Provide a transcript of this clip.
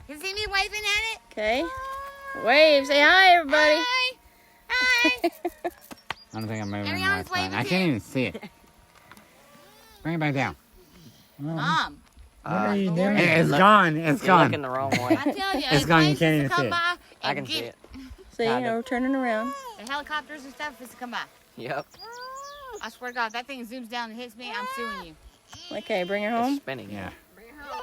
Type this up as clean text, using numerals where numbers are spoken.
You see me waving at it? Okay. Wave. Say hi, everybody. Hi. Hi. I don't think I'm moving Ariana's the left waving I too. can't even see it. Bring it back down. Mom. What are you doing? It's gone. It's You're looking gone. the wrong way. I tell you, It's the gone, you planes can't is even to see come it. by I and can get see it. See, Kinda. we're turning around. The helicopters and stuff is to come by. Yep. I swear to God, if that thing zooms down and hits me, I'm suing you. Okay, bring her It's home. spinning. Yeah. Bring her home.